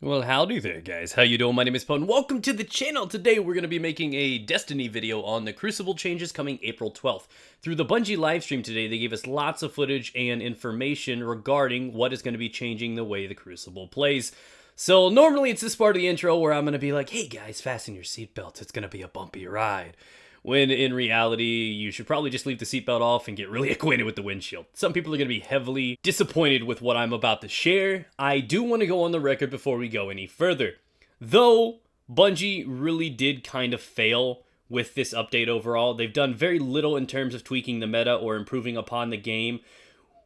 Well, howdy there, guys. How you doing? My name is Poe, welcome to the channel. Today, we're going to be making a Destiny video on the Crucible changes coming April 12th. Through the BUNGIE livestream today, they gave us lots of footage and information regarding what is going to be changing the way the Crucible plays. So, normally it's this part of the intro where I'm going to be like, hey guys, fasten your seatbelts, it's going to be a bumpy ride. When in reality, you should probably just leave the seatbelt off and get really acquainted with the windshield. Some people are going to be heavily disappointed with what I'm about to share. I do want to go on the record before we go any further. Though, Bungie really did kind of fail with this update overall. They've done very little in terms of tweaking the meta or improving upon the game.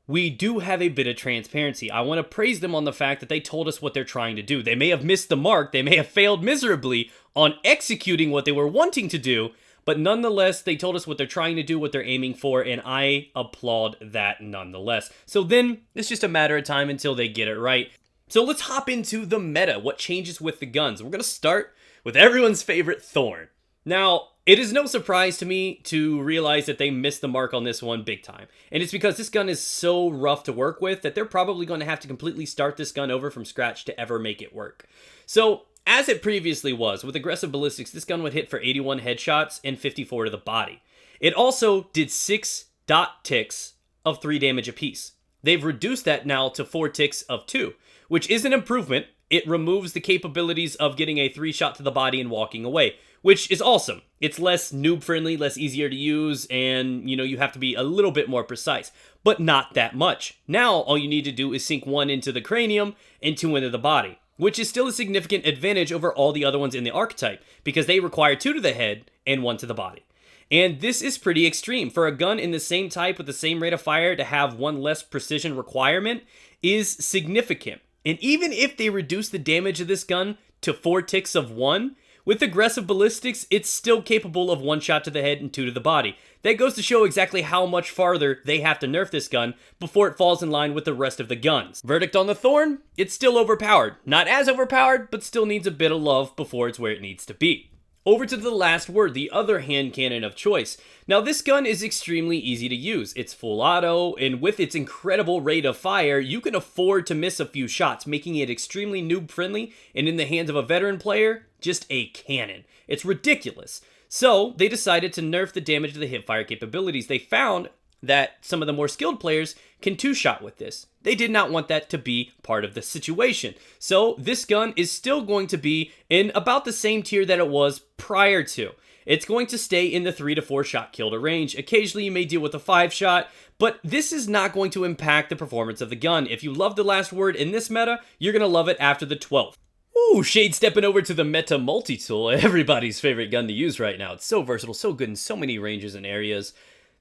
We do have a bit of transparency. I want to praise them on the fact that they told us what they're trying to do. They may have missed the mark, they may have failed miserably on executing what they were wanting to do, but nonetheless, they told us what they're trying to do, what they're aiming for, and I applaud that nonetheless. So then, it's just a matter of time until they get it right. So let's hop into the meta, what changes with the guns. We're going to start with everyone's favorite Thorn. Now, it is no surprise to me to realize that they missed the mark on this one big time. And it's because this gun is so rough to work with that they're probably going to have to completely start this gun over from scratch to ever make it work. So, as it previously was, with aggressive ballistics, this gun would hit for 81 headshots and 54 to the body. It also did 6 dot ticks of 3 damage apiece. They've reduced that now to 4 ticks of 2, which is an improvement. It removes the capabilities of getting a 3 shot to the body and walking away, which is awesome. It's less noob friendly, less easier to use, and you have to be a little bit more precise, but not that much. Now all you need to do is sink 1 into the cranium and 2 into the body, which is still a significant advantage over all the other ones in the archetype, because they require 2 to the head and 1 to the body. And this is pretty extreme. For a gun in the same type with the same rate of fire to have 1 less precision requirement is significant. And even if they reduce the damage of this gun to 4 ticks of 1, with aggressive ballistics, it's still capable of 1 shot to the head and 2 to the body. That goes to show exactly how much farther they have to nerf this gun before it falls in line with the rest of the guns. Verdict on the Thorn? It's still overpowered. Not as overpowered, but still needs a bit of love before it's where it needs to be. Over to the last word, the other hand cannon of choice. Now this gun is extremely easy to use. It's full auto, and with its incredible rate of fire, you can afford to miss a few shots, making it extremely noob friendly, and in the hands of a veteran player, just a cannon. It's ridiculous. So they decided to nerf the damage to the hipfire capabilities. They found that some of the more skilled players can 2-shot with this. They did not want that to be part of the situation. So this gun is still going to be in about the same tier that it was prior to. It's going to stay in the 3 to 4 shot kill to range. Occasionally you may deal with a 5-shot, but this is not going to impact the performance of the gun. If you love the last word in this meta, you're going to love it after the 12th. Ooh, Shade stepping over to the meta multi-tool, everybody's favorite gun to use right now. It's so versatile, so good in so many ranges and areas.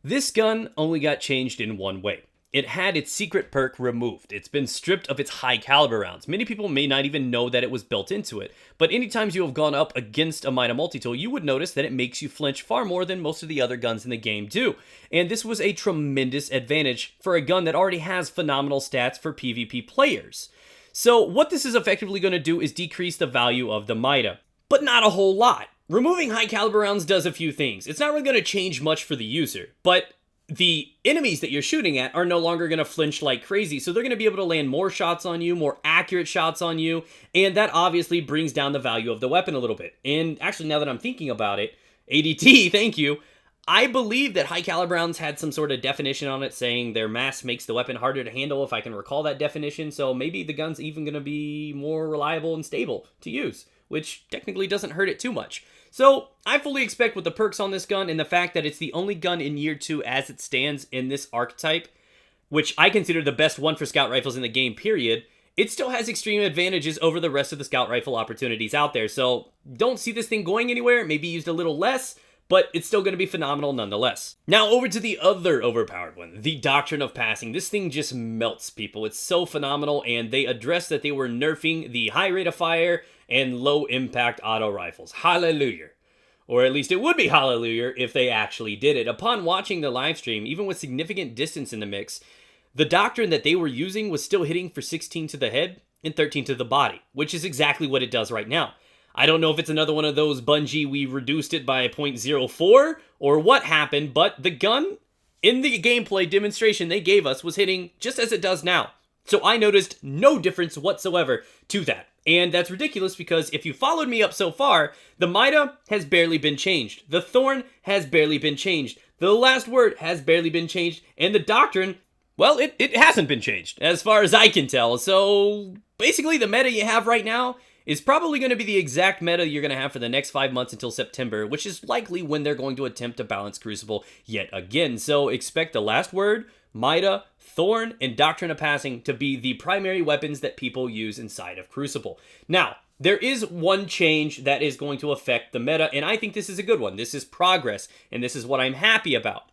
This gun only got changed in one way. It had its secret perk removed. It's been stripped of its high caliber rounds. Many people may not even know that it was built into it, but anytime you have gone up against a Mida multi-tool, you would notice that it makes you flinch far more than most of the other guns in the game do. And this was a tremendous advantage for a gun that already has phenomenal stats for PvP players. So what this is effectively going to do is decrease the value of the Mida, but not a whole lot. Removing high caliber rounds does a few things. It's not really going to change much for the user, but the enemies that you're shooting at are no longer going to flinch like crazy, so they're going to be able to land more shots on you, more accurate shots on you, and that obviously brings down the value of the weapon a little bit. And actually, now that I'm thinking about it, ADT, thank you, I believe that high caliber rounds had some sort of definition on it saying their mass makes the weapon harder to handle, if I can recall that definition, so maybe the gun's even going to be more reliable and stable to use, which technically doesn't hurt it too much. So, I fully expect with the perks on this gun and the fact that it's the only gun in Year 2 as it stands in this archetype, which I consider the best one for scout rifles in the game, period, it still has extreme advantages over the rest of the scout rifle opportunities out there. So, don't see this thing going anywhere, maybe used a little less, but it's still going to be phenomenal nonetheless. Now over to the other overpowered one, the Doctrine of Passing. This thing just melts people. It's so phenomenal, and they addressed that they were nerfing the high rate of fire and low impact auto rifles. Hallelujah. Or at least it would be hallelujah if they actually did it. Upon watching the live stream, even with significant distance in the mix, the doctrine that they were using was still hitting for 16 to the head and 13 to the body, which is exactly what it does right now. I don't know if it's another one of those Bungie, we reduced it by 0.04 or what happened, but the gun in the gameplay demonstration they gave us was hitting just as it does now. So I noticed no difference whatsoever to that. And that's ridiculous because if you followed me up so far, the Mida has barely been changed. The Thorn has barely been changed. The last word has barely been changed. And the Doctrine, well, it hasn't been changed as far as I can tell. So basically the meta you have right now is probably going to be the exact meta you're going to have for the next 5 months until September, which is likely when they're going to attempt to balance Crucible yet again. So expect the last word, Mida, Thorn, and Doctrine of Passing to be the primary weapons that people use inside of Crucible. Now, there is one change that is going to affect the meta, and I think this is a good one. This is progress, and this is what I'm happy about.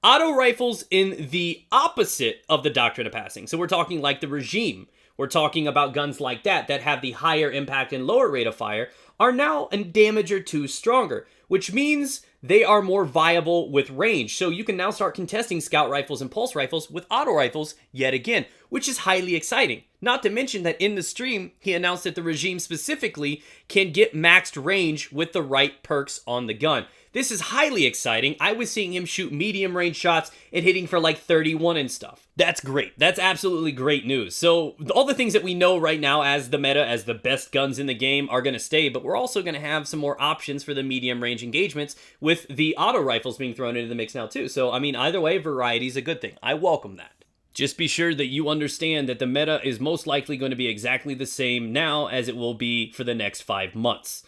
Auto rifles in the opposite of the Doctrine of Passing. So we're talking like the Regime. We're talking about guns like that have the higher impact and lower rate of fire, are now a damage or two stronger, which means they are more viable with range. So you can now start contesting scout rifles and pulse rifles with auto rifles yet again, which is highly exciting. Not to mention that in the stream, he announced that the Regime specifically can get maxed range with the right perks on the gun. This is highly exciting. I was seeing him shoot medium range shots and hitting for like 31 and stuff. That's great. That's absolutely great news. So all the things that we know right now as the meta, as the best guns in the game are going to stay, but we're also going to have some more options for the medium range engagements with the auto rifles being thrown into the mix now too. So I mean, either way, variety is a good thing. I welcome that. Just be sure that you understand that the meta is most likely going to be exactly the same now as it will be for the next 5 months.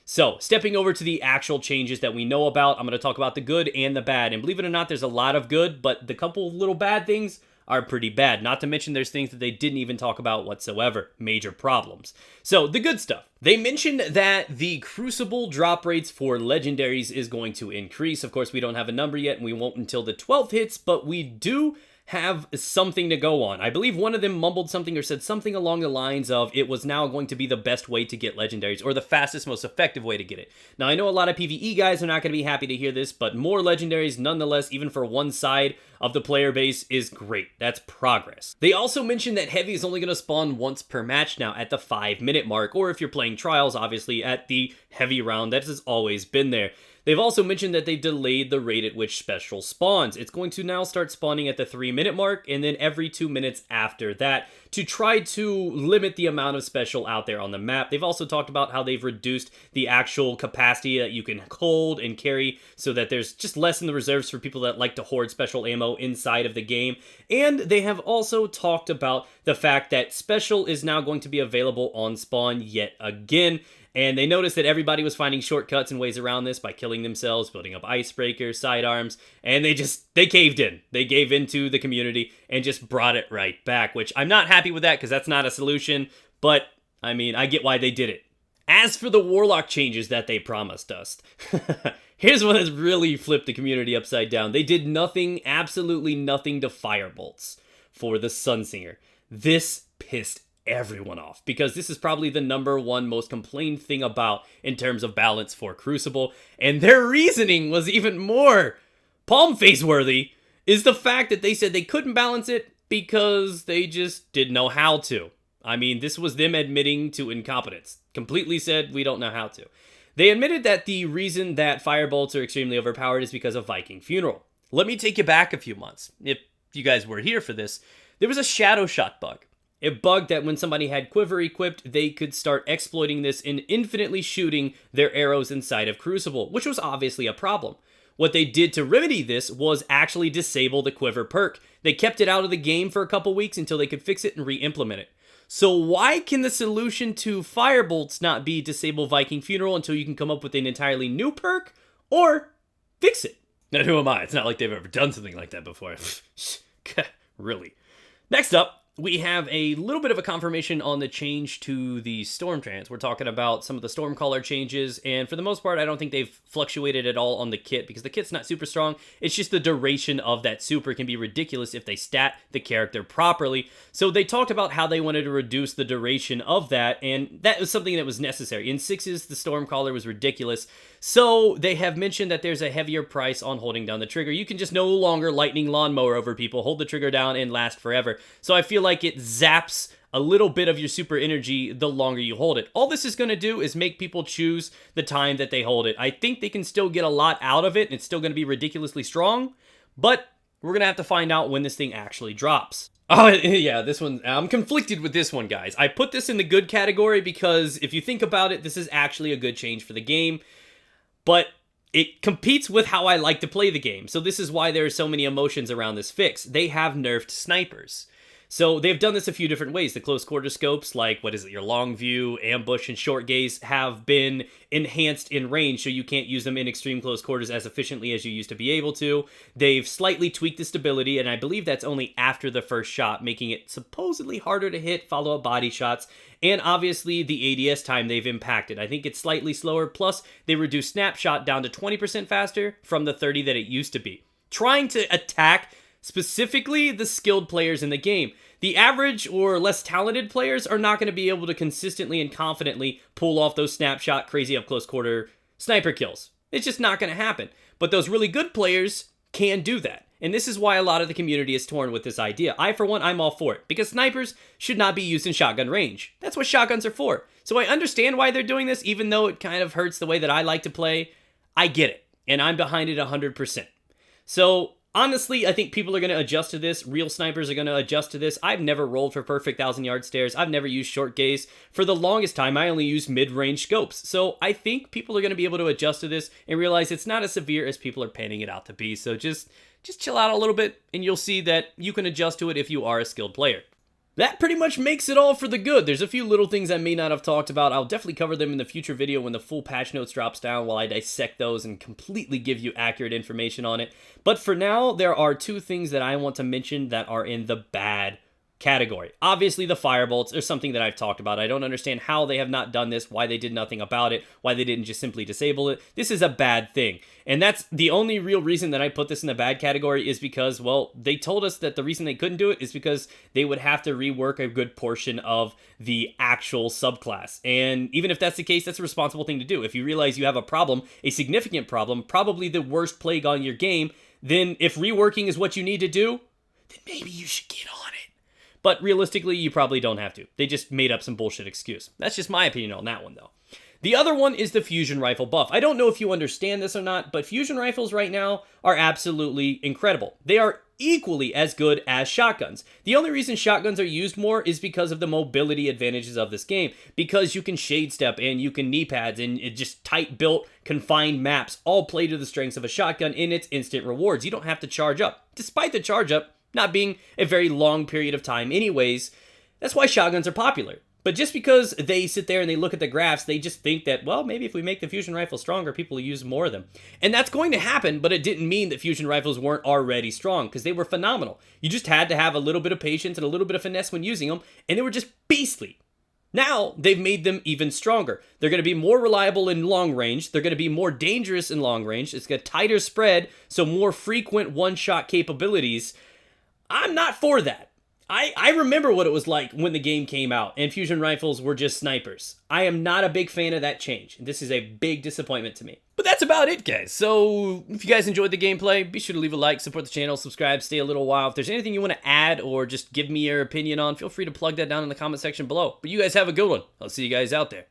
So, stepping over to the actual changes that we know about, I'm going to talk about the good and the bad. And believe it or not, there's a lot of good, but the couple little bad things are pretty bad. Not to mention there's things that they didn't even talk about whatsoever. Major problems. So, the good stuff. They mentioned that the Crucible drop rates for legendaries is going to increase. Of course, we don't have a number yet, and we won't until the 12th hits, but we do have something to go on. I believe one of them mumbled something or said something along the lines of it was now going to be the best way to get legendaries, or the fastest, most effective way to get it. Now, I know a lot of PvE guys are not going to be happy to hear this, but more legendaries, nonetheless, even for one side of the player base, is great. That's progress. They also mentioned that Heavy is only going to spawn once per match now at the 5-minute mark, or if you're playing Trials, obviously, at the Heavy round. That has always been there. They've also mentioned that they delayed the rate at which Special spawns. It's going to now start spawning at the 3-minute mark and then every 2 minutes after that to try to limit the amount of Special out there on the map. They've also talked about how they've reduced the actual capacity that you can hold and carry so that there's just less in the reserves for people that like to hoard Special ammo inside of the game. And they have also talked about the fact that Special is now going to be available on spawn yet again. And they noticed that everybody was finding shortcuts and ways around this by killing themselves, building up icebreakers, sidearms, and they caved in. They gave into the community and just brought it right back, which I'm not happy with that because that's not a solution, but I mean, I get why they did it. As for the Warlock changes that they promised us, here's one that's really flipped the community upside down. They did nothing, absolutely nothing to Firebolts for the Sunsinger. This pissed everyone off because this is probably the #1 most complained thing about in terms of balance for Crucible, and their reasoning was even more palm face worthy, is the fact that they said they couldn't balance it because they just didn't know how to. I mean, this was them admitting to incompetence. Completely said, we don't know how to. They admitted that the reason that Firebolts are extremely overpowered is because of Viking Funeral. Let me take you back a few months. If you guys were here for this, there was a Shadow Shot bug. A bug that when somebody had Quiver equipped, they could start exploiting this and infinitely shooting their arrows inside of Crucible, which was obviously a problem. What they did to remedy this was actually disable the Quiver perk. They kept it out of the game for a couple weeks until they could fix it and re-implement it. So why can the solution to Firebolts not be disable Viking Funeral until you can come up with an entirely new perk, or fix it? Now, who am I? It's not like they've ever done something like that before. Really. Next up, we have a little bit of a confirmation on the change to the Storm Trance. We're talking about some of the Stormcaller changes, and for the most part, I don't think they've fluctuated at all on the kit, because the kit's not super strong. It's just the duration of that super can be ridiculous if they stat the character properly. So they talked about how they wanted to reduce the duration of that, and that was something that was necessary. In 6s, the Stormcaller was ridiculous, so they have mentioned that there's a heavier price on holding down the trigger. You can just no longer lightning lawnmower over people, hold the trigger down, and last forever. So I feel like it zaps a little bit of your super energy the longer you hold it. All this is going to do is make people choose the time that they hold it. I think they can still get a lot out of it, and it's still going to be ridiculously strong, but we're going to have to find out when this thing actually drops. Oh, yeah, this one, I'm conflicted with this one, guys. I put this in the good category because if you think about it, this is actually a good change for the game, but it competes with how I like to play the game. So this is why there are so many emotions around this fix. They have nerfed snipers. So they've done this a few different ways. The close quarter scopes, like, what is it, your long view, ambush, and short gaze, have been enhanced in range, so you can't use them in extreme close quarters as efficiently as you used to be able to. They've slightly tweaked the stability, and I believe that's only after the first shot, making it supposedly harder to hit follow-up body shots. And obviously, the ADS time they've impacted. I think it's slightly slower, plus they reduced snapshot down to 20% faster from the 30 that it used to be. Trying to attack specifically the skilled players in the game. The average or less talented players are not going to be able to consistently and confidently pull off those snapshot crazy up close quarter sniper kills. It's just not going to happen. But those really good players can do that. And this is why a lot of the community is torn with this idea. I, for one, I'm all for it, because snipers should not be used in shotgun range. That's what shotguns are for. So I understand why they're doing this, even though it kind of hurts the way that I like to play. I get it, and I'm behind it 100%. So honestly, I think people are going to adjust to this. Real snipers are going to adjust to this. I've never rolled for perfect 1,000-yard stares. I've never used short gaze. For the longest time, I only used mid-range scopes. So I think people are going to be able to adjust to this and realize it's not as severe as people are painting it out to be. So just chill out a little bit, and you'll see that you can adjust to it if you are a skilled player. That pretty much makes it all for the good. There's a few little things I may not have talked about. I'll definitely cover them in the future video when the full patch notes drops down while I dissect those and completely give you accurate information on it. But for now, there are two things that I want to mention that are in the bad category. Obviously, the firebolts are something that I've talked about. I don't understand how they have not done this, why they did nothing about it, why they didn't just simply disable it. This is a bad thing. And that's the only real reason that I put this in the bad category is because, well, they told us that the reason they couldn't do it is because they would have to rework a good portion of the actual subclass. And even if that's the case, that's a responsible thing to do. If you realize you have a problem, a significant problem, probably the worst plague on your game, then if reworking is what you need to do, then maybe you should get on it. But realistically, you probably don't have to. They just made up some bullshit excuse. That's just my opinion on that one, though. The other one is the fusion rifle buff. I don't know if you understand this or not, but fusion rifles right now are absolutely incredible. They are equally as good as shotguns. The only reason shotguns are used more is because of the mobility advantages of this game, because you can shade step and you can knee pads and it just tight built confined maps all play to the strengths of a shotgun in its instant rewards. You don't have to charge up. Despite the charge up not being a very long period of time anyways, that's why shotguns are popular. But just because they sit there and they look at the graphs, they just think that, well, maybe if we make the fusion rifle stronger, people will use more of them. And that's going to happen, but it didn't mean that fusion rifles weren't already strong, because they were phenomenal. You just had to have a little bit of patience and a little bit of finesse when using them, and they were just beastly. Now, they've made them even stronger. They're going to be more reliable in long range. They're going to be more dangerous in long range. It's got a tighter spread, so more frequent one-shot capabilities. I'm not for that. I remember what it was like when the game came out and fusion rifles were just snipers. I am not a big fan of that change. This is a big disappointment to me. But that's about it, guys. So if you guys enjoyed the gameplay, be sure to leave a like, support the channel, subscribe, stay a little while. If there's anything you want to add or just give me your opinion on, feel free to plug that down in the comment section below. But you guys have a good one. I'll see you guys out there.